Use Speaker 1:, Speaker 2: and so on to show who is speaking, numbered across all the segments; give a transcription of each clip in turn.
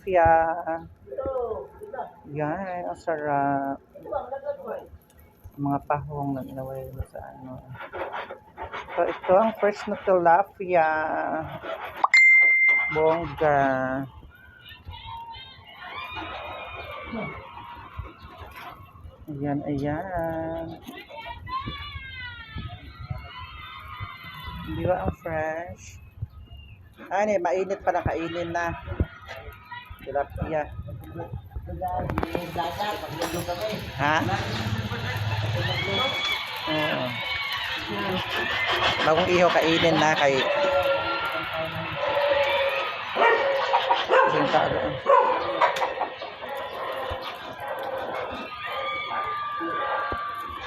Speaker 1: tilapia. Yan, ang sarap. Mga pahong na inaway mo sa ano. So, ito ang fresh na tilapia. Bongga. Ayan, ayan. Di ba ang fresh? Ay, mainit pa na, kainin na. Tilapia. Ha? Oo. Bagong iho, kainin na kay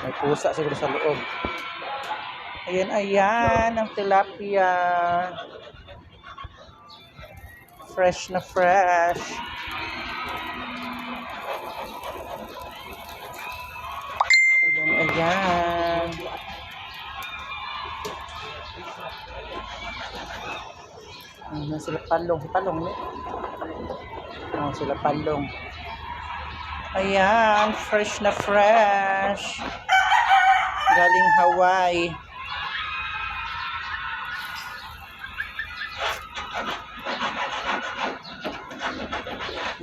Speaker 1: may pusa siguro sa loob. Ayan, ayan ang tilapia. Fresh na fresh. Ayan, ayan. Ayan sila palong. Palong, no? Oh, sila palong. Ayan, fresh na fresh. Galing Hawaii.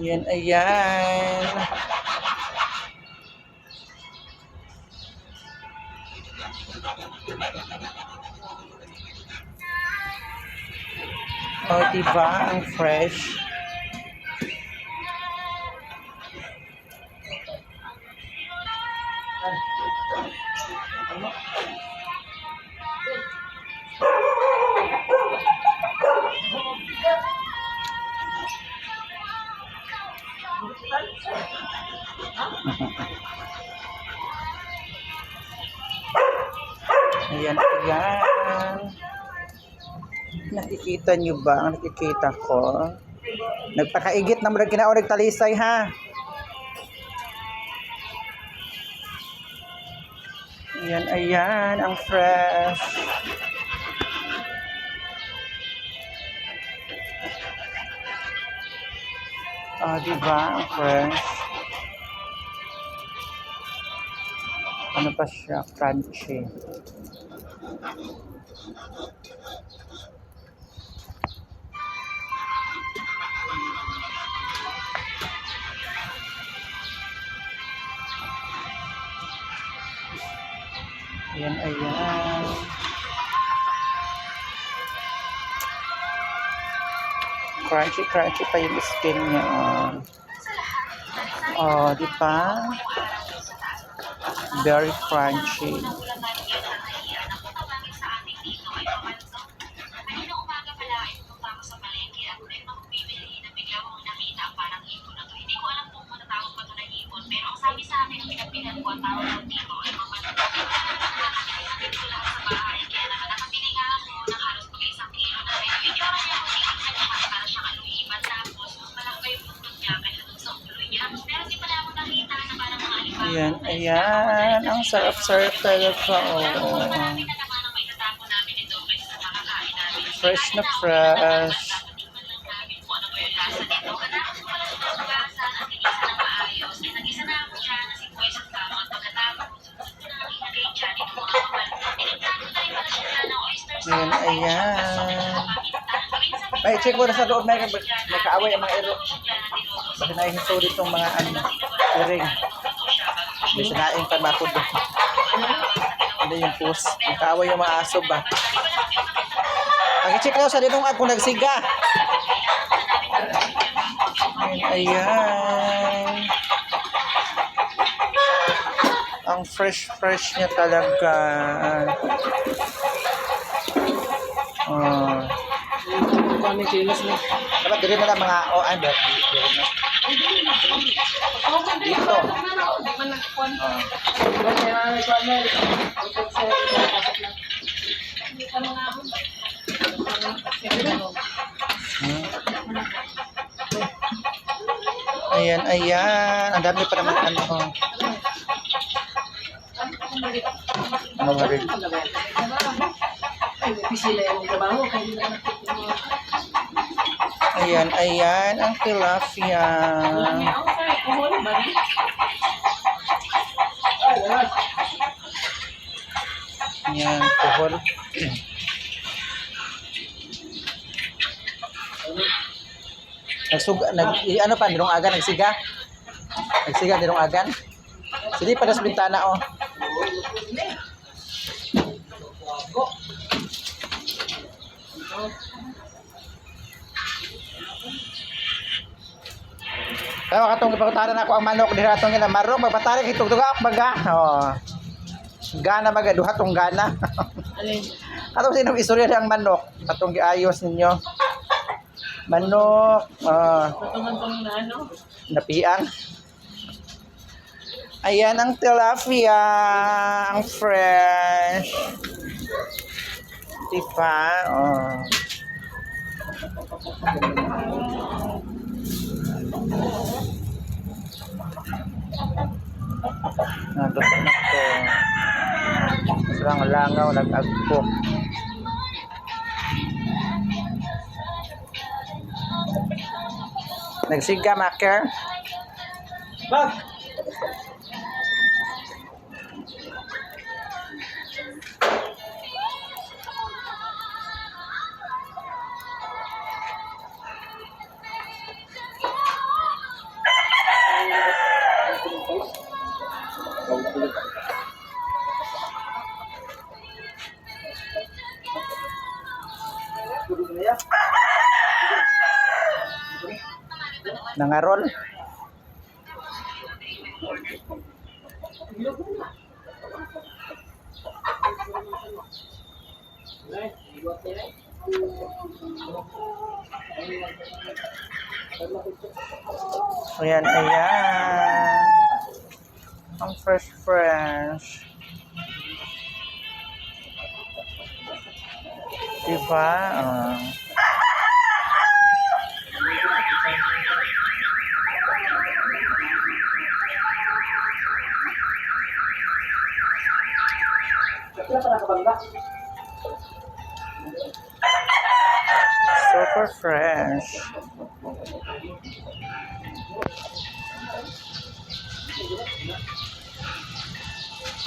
Speaker 1: Ayan, ayan. Oh, diba? Ang fresh. Ayan, ayan. Nakikita nyo ba? Ang nakikita ko. Nagpakaigit na mo na kinaorag talisay, ha? Ayan, ayan. Ang fresh. Oh, diba? Ang fresh. Ano pa siya? Crunchy. Ayan, ayan. Crunchy, crunchy pa yung skin niya. Oh, di ba? Very crunchy. Ayan, ayan. Ang sarap-sarap talaga. Oh. Fresh na fresh. Ayan, ayan. May check mo na sa loob. May kaaway ang mga ero. Baka nahihiso dito mga ring. May sinaing pa makod. Hindi yung pus. Nakaaway yung mga aso ba. Pag-check daw sa dinungan kung nagsiga. Ayan. Ang fresh niya talaga.
Speaker 2: Kami kilos na.
Speaker 1: Dapat din na lang mga dito. Ayan, ayan. Ang dami pa naman ano. Mga rin.
Speaker 2: Ay, sila yung trabaho. Kaya
Speaker 1: Ayan, ayan, ang tilapia. Ayan, puhol. Ano pa, nilong agan, nagsiga? Nagsiga, nilong agan? Sige pa sa bintana, oh. Kaya katong ipakutaran ako ang manok dira atong ina marok magpatarik hitugtugak baga. Oh. Gana baga duha tong gana.
Speaker 2: Alin?
Speaker 1: Katong sinong istorya ang manok katong giayos ninyo. Manok
Speaker 2: Patungan tong na ano?
Speaker 1: napiang. Ayan ang tilapia, ang fresh. Diba? Oh. Natutok na to. Sarang langaw, nag-agpo. Nagsiga, maker?
Speaker 2: Bag!
Speaker 1: Nangarol? Ayan, ayan. Ang fresh. Diba? Super fresh.